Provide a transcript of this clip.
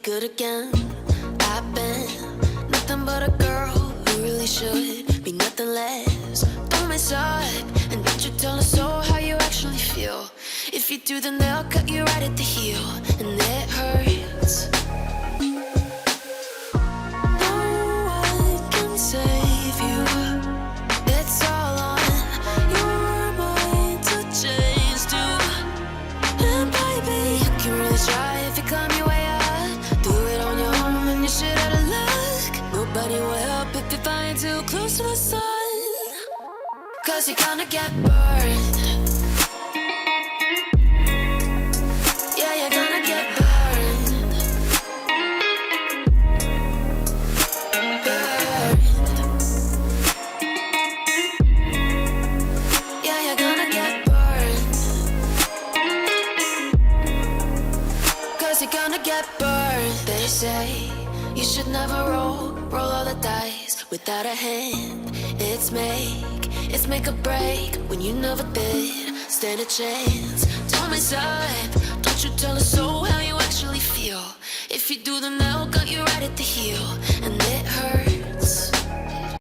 good again. I've been nothing but a girl who really should be nothing less. Don't mess up, and don't you tell us so how you actually feel. If you do, then they'll cut you right at the heel, and it hurts. No one can save you. It's all on your mind to change too. And baby, you can really try if you climb your way up. Do it on your own and you shit out of luck. Nobody will help if you're flying too close to the sun. 'Cause you're gonna get burned. Yeah, you're gonna get burned. Burned. Yeah, you're gonna get burned. 'Cause you're gonna get burned. They say you should never roll all the dice without a hand. It's make or break when you never did stand a chance. Don't mess up, don't you tell us so how you actually feel. If you do, then they'll cut you right at the heel, and it hurts.